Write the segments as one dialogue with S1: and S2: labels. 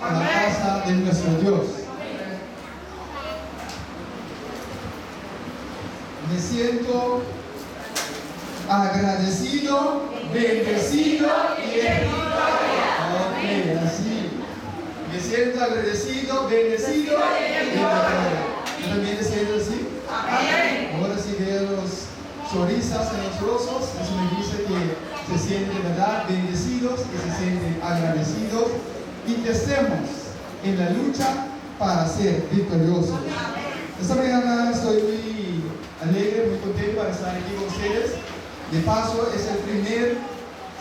S1: a la casa de nuestro Dios. Me siento agradecido, bendecido y en victoria. Ok, así. Me siento agradecido, bendecido y en victoria. ¿Tú también te sientes así? Ahora sí veo los sonrisas en los rostros. Eso me dice que se sienten de verdad bendecidos, que se sienten agradecidos y que estemos en la lucha para ser victoriosos. Esta mañana estoy muy alegre, muy contento para estar aquí con ustedes. De paso, es el primer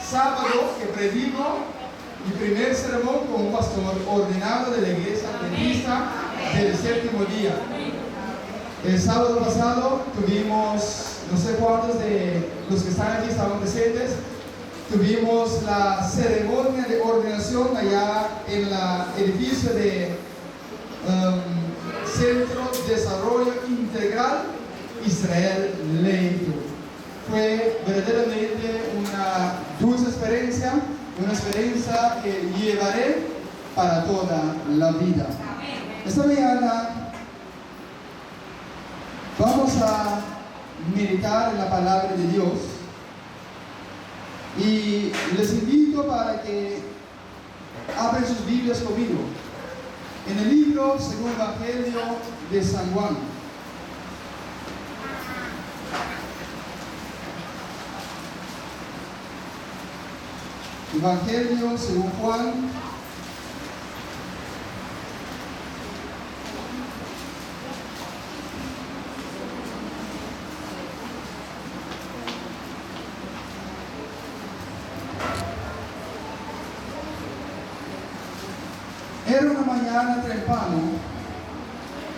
S1: sábado que predico mi primer sermón como pastor ordenado de la iglesia adventista del séptimo día. El sábado pasado tuvimos, no sé cuántos de los que están aquí estaban presentes, tuvimos la ceremonia de ordenación allá en el edificio de Centro de Desarrollo Integral Israel Leito. Fue verdaderamente una dulce experiencia, una experiencia que llevaré para toda la vida. Esta mañana vamos a meditar en la palabra de Dios y les invito para que abran sus Biblias conmigo en el libro según Evangelio de San Juan. Evangelio según Juan, era una mañana temprano.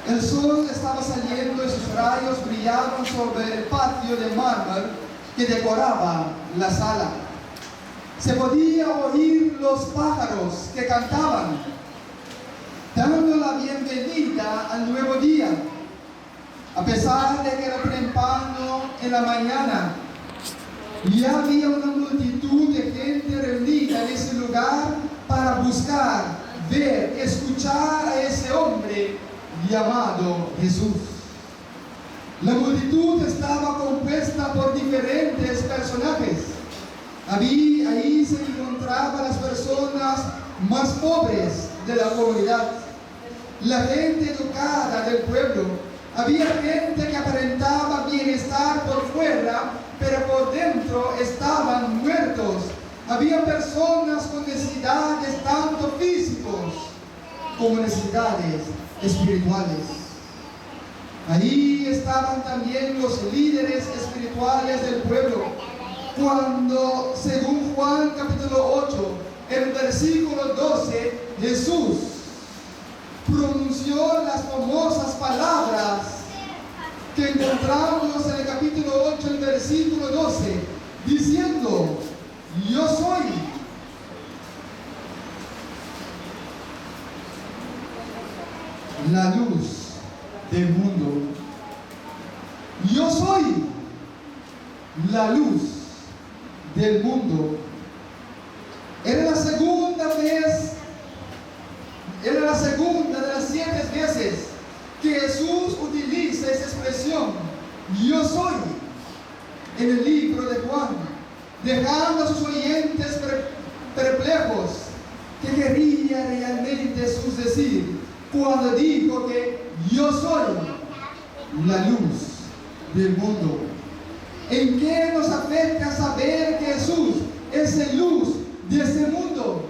S1: El sol estaba saliendo y sus rayos brillaban sobre el patio de mármol que decoraba la sala. Se podía oír los pájaros que cantaban, dando la bienvenida al nuevo día. A pesar de que era temprano en la mañana, ya había una multitud de gente reunida en ese lugar para buscar, ver, escuchar a ese hombre llamado Jesús. La multitud estaba compuesta por diferentes personajes. Ahí se encontraban las personas más pobres de la comunidad, la gente educada del pueblo. Había gente que aparentaba bienestar por fuera, pero por dentro estaban muertos. Había personas con necesidades tanto físicos como necesidades espirituales. Ahí estaban también los líderes espirituales del pueblo. Cuando, según Juan capítulo 8, en versículo 12, Jesús pronunció las famosas palabras que encontramos en el capítulo 8, el versículo 12, diciendo: yo soy la luz del mundo. Yo soy la luz del mundo. Era la segunda vez, era la segunda de las 7 veces que Jesús utiliza esa expresión, yo soy, en el libro de Juan, dejando a sus oyentes perplejos. ¿Qué quería realmente Jesús decir cuando dijo que yo soy la luz del mundo? ¿En qué nos afecta saber que Jesús es la luz de este mundo?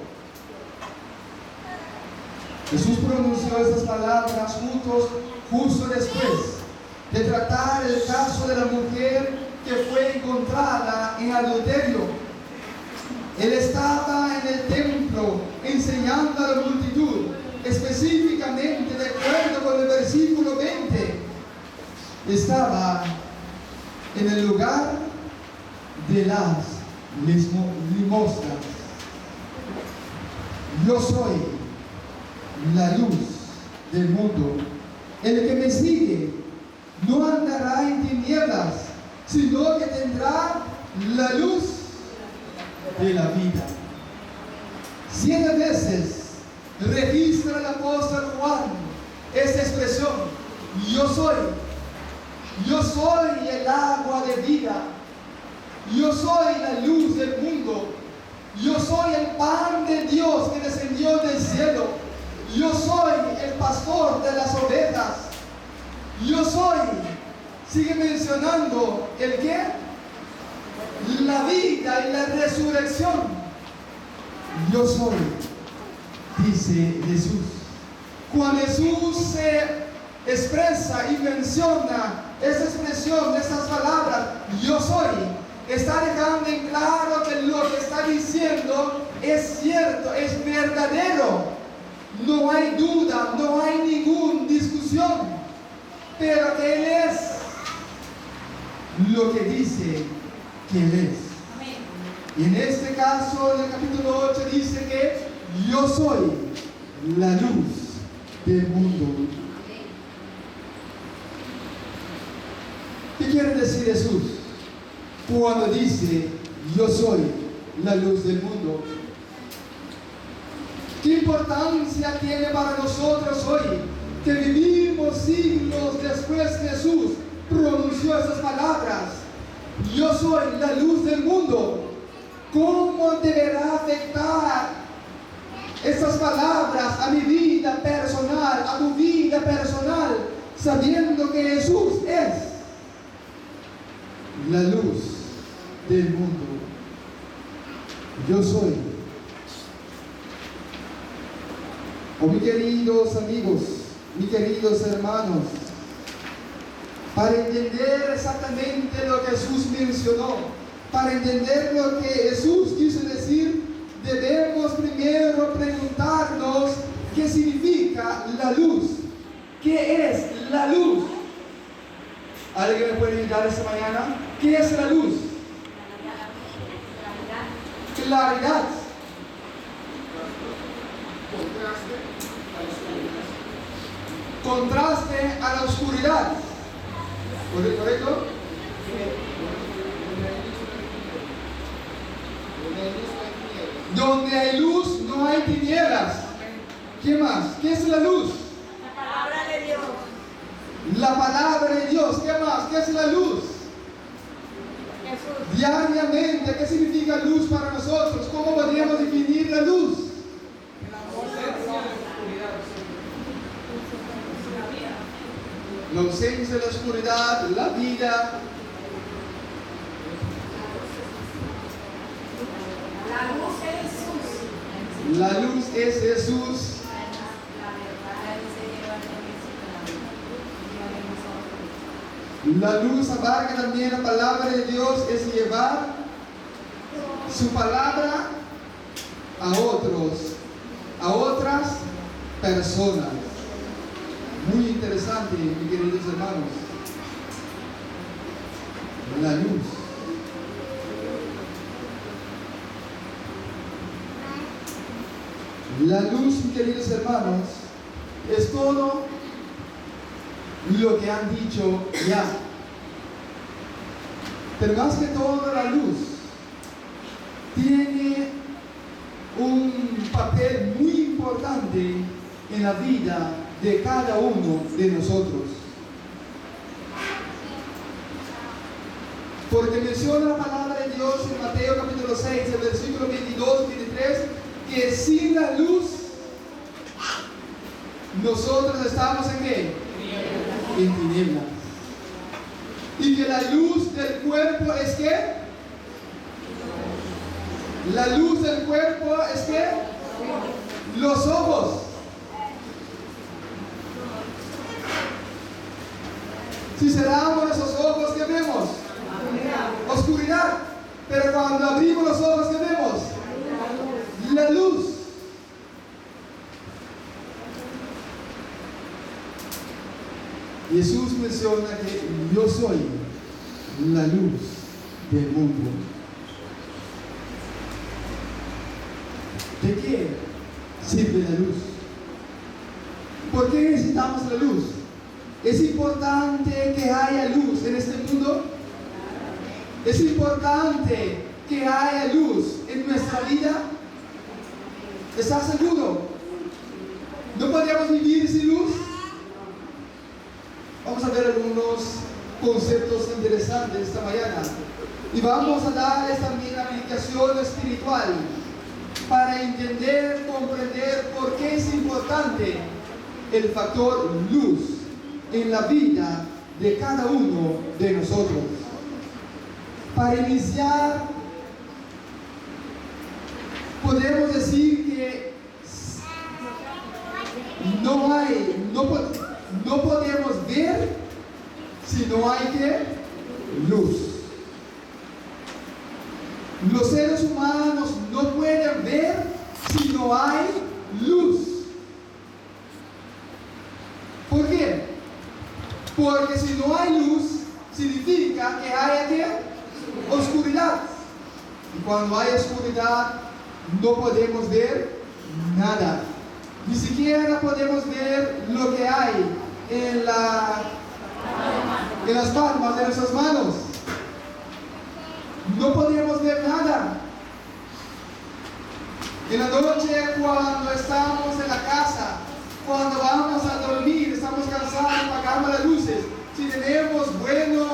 S1: Jesús pronunció estas palabras justo después de tratar el caso de la mujer que fue encontrada en adulterio. Él estaba en el templo enseñando a la multitud, específicamente de acuerdo con el versículo 20. Estaba en el lugar de las limosnas. Yo soy la luz del mundo. El que me sigue no andará en tinieblas, sino que tendrá la luz de la vida. 7 veces registra el apóstol Juan esta expresión: yo soy el agua de vida, yo soy la luz del mundo, yo soy el pan de Dios que descendió del cielo, yo soy el pastor de las ovejas, yo soy, sigue mencionando, ¿el qué? La vida y la resurrección. Yo soy, dice Jesús. Cuando Jesús se expresa y menciona esa expresión, esas palabras, yo soy, está dejando en claro que lo que está diciendo es cierto, es verdadero. No hay duda, no hay ninguna discusión, pero que Él es lo que dice que Él es. Y en este caso, en el capítulo 8, dice que yo soy la luz del mundo. ¿Qué quiere decir Jesús cuando dice yo soy la luz del mundo? ¿Qué importancia tiene para nosotros hoy que vivimos siglos después que Jesús pronunció esas palabras? Yo soy la luz del mundo. ¿Cómo deberá afectar esas palabras a mi vida personal, a tu vida personal, sabiendo que Jesús es la luz del mundo? Yo soy. Oh, mis queridos amigos, mis queridos hermanos, para entender exactamente lo que Jesús mencionó, para entender lo que Jesús quiso decir, debemos primero preguntarnos qué significa la luz. ¿Qué es la luz? ¿Alguien me puede ayudar esta mañana? ¿Qué es la luz? Claridad. Contraste a la oscuridad. ¿Correcto? Donde hay luz, no hay tinieblas. ¿Qué más? ¿Qué es la luz?
S2: La palabra de Dios.
S1: La palabra de Dios. ¿Qué más? ¿Qué es la luz?
S2: Jesús.
S1: Diariamente, ¿qué significa luz para nosotros? ¿Cómo podríamos definir la luz? La ausencia de la oscuridad, la vida.
S2: La luz es Jesús.
S1: La luz es Jesús. La luz abarca también la palabra de Dios, es llevar su palabra a otros, a otras personas. Muy interesante, mis queridos hermanos. La luz. La luz, mis queridos hermanos, es todo lo que han dicho ya. Pero más que todo, la luz tiene un papel muy importante en la vida de cada uno de nosotros. Porque menciona la palabra de Dios en Mateo capítulo 6, el versículo 22 y 23, que sin la luz nosotros estamos en ¿qué? En tinieblas. Y que la luz del cuerpo es ¿qué? La luz del cuerpo es ¿qué? Los ojos. Si cerramos esos ojos, ¿qué vemos? Oscuridad. Pero cuando abrimos los ojos, ¿qué vemos? La luz. Jesús menciona que yo soy la luz del mundo. ¿De qué sirve la luz? ¿Por qué necesitamos la luz? ¿Es importante que haya luz en este mundo? ¿Es importante que haya luz en nuestra vida? ¿Estás seguro? vivir sin luz? Vamos a ver algunos conceptos interesantes esta mañana. Y vamos a darles también aplicación espiritual para entender, comprender por qué es importante el factor luz en la vida de cada uno de nosotros. Para iniciar, podemos decir que no podemos ver si no hay luz. Los seres humanos no pueden ver si no hay luz. ¿Por qué? Porque si no hay luz, significa que hay oscuridad. Y cuando hay oscuridad, no podemos ver nada. Ni siquiera podemos ver lo que hay en las palmas de nuestras manos. No podemos ver nada. En la noche, cuando estamos en la casa, cuando vamos a dormir, estamos cansados, apagamos las luces. Si tenemos buenos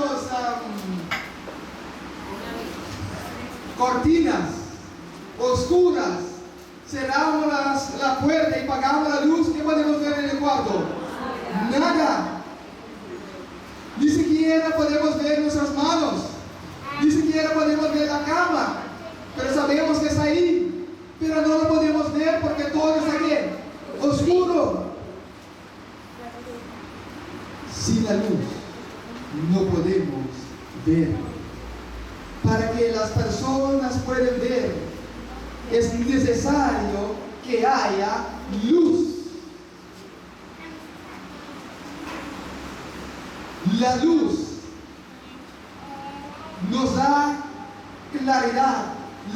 S1: cortinas oscuras, cerramos la puerta y apagamos la luz, ¿qué podemos ver en el cuarto? Nada. Ni siquiera podemos ver nuestras manos. Ni siquiera podemos ver la cama. Pero sabemos que está ahí. Pero no lo podemos ver porque todo está aquí, oscuro. Sin la luz no podemos ver. Para que las personas puedan ver, es necesario que haya luz. La luz nos da claridad.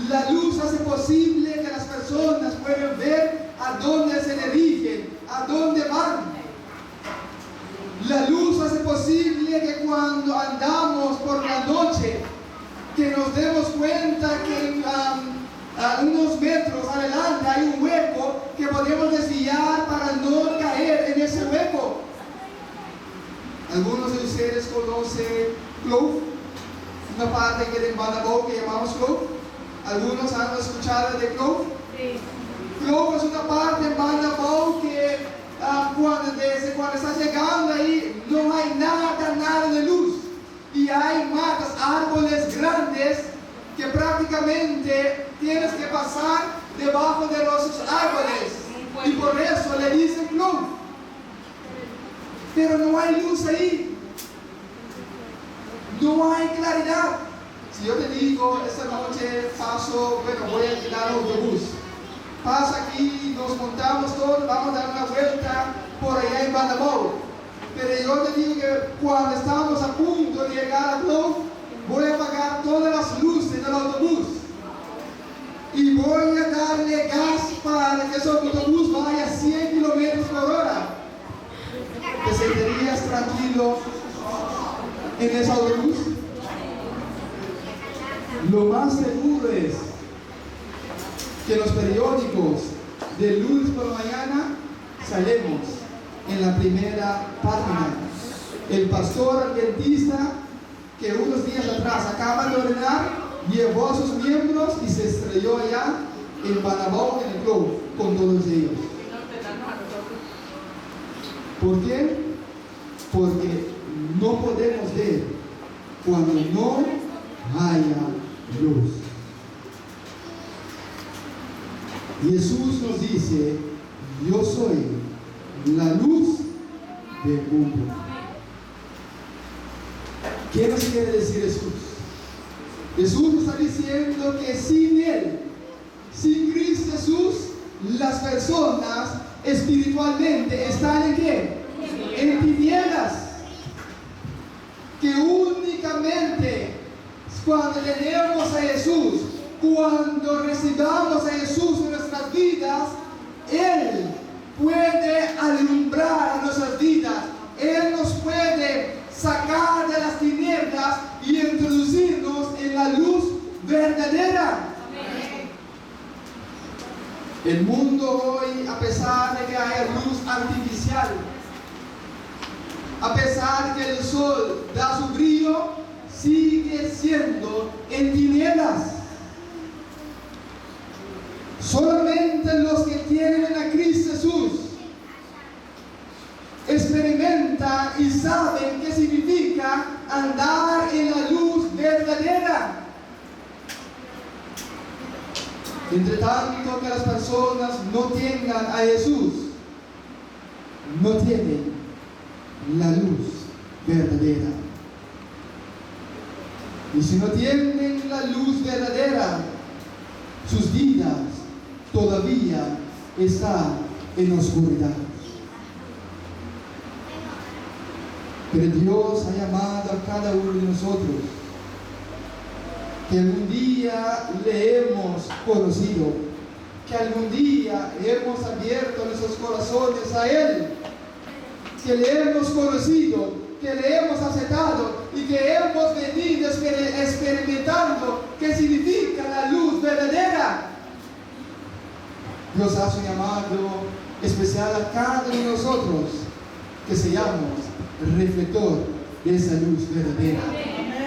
S1: La luz hace posible que las personas puedan ver a dónde se dirigen, a dónde van. La luz hace posible que cuando andamos por la noche, que nos demos cuenta que a unos metros adelante hay un hueco que podemos desviar para no caer en ese hueco. Algunos de ustedes conocen Clove, una parte que en Banabó que llamamos Clove. ¿Algunos han escuchado de Clove? Sí. Clove es una parte en Banabó que cuando estás llegando ahí no hay nada de luz. Y hay matas, árboles grandes que prácticamente tienes que pasar debajo de los árboles. Y por eso le dicen Clove. Pero no hay luz ahí. No hay claridad. Si yo te digo, esta noche voy a alquilar el autobús. Pasa aquí, nos montamos todos, vamos a dar una vuelta por allá en Banabó. Pero yo te digo que cuando estamos a punto de llegar a Clove, voy a apagar todas las luces del autobús. Y voy a darle gas para que ese autobús vaya a 100 kilómetros por hora. ¿Te sentirías tranquilo en ese autobús? Lo más seguro es que los periódicos de lunes por la mañana salemos en la primera página. El pastor adventista que unos días atrás acaba de ordenar, llevó a sus miembros y se estrelló allá en Banabó, en el Clove, con todos ellos. ¿Por qué? Porque no podemos ver cuando no haya luz. Jesús nos dice: yo soy la luz del mundo. ¿Qué nos quiere decir Jesús? Jesús nos está diciendo que sin Él, sin Cristo Jesús, las personas espiritualmente están ¿en qué? En tinieblas. Que únicamente cuando tenemos a Jesús, cuando recibamos a Jesús en nuestras vidas, Él puede alumbrar nuestras vidas. Él nos puede sacar de las tinieblas y introducirnos en la luz verdadera. El mundo hoy, a pesar de que haya luz artificial, artificial. A pesar que el sol da su brillo, sigue siendo en tinieblas. Solamente los que tienen a Cristo Jesús experimentan y saben qué significa andar en la luz verdadera. Entre tanto que las personas no tengan a Jesús, no tienen la luz verdadera. Y si no tienen la luz verdadera, sus vidas todavía están en oscuridad. Pero Dios ha llamado a cada uno de nosotros, que algún día le hemos conocido, que algún día hemos abierto nuestros corazones a Él, que le hemos conocido, que le hemos aceptado y que hemos venido experimentando qué significa la luz verdadera. Dios hace un llamado especial a cada uno de nosotros, que seamos reflector de esa luz verdadera,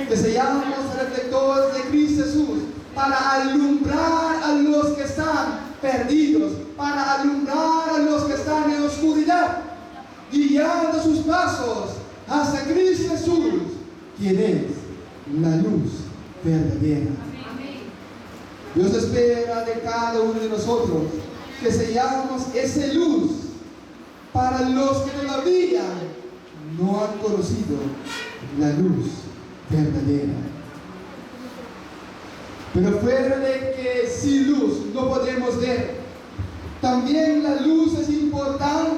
S1: que seamos reflectores de Cristo Jesús, para alumbrar a los que están perdidos, para alumbrar a los que están en oscuridad, guiando sus pasos hasta Cristo Jesús, quien es la luz verdadera. Dios espera de cada uno de nosotros que seamos esa luz para los que todavía no han conocido la luz verdadera. Pero fuera de que sin luz no podemos ver, también la luz es importante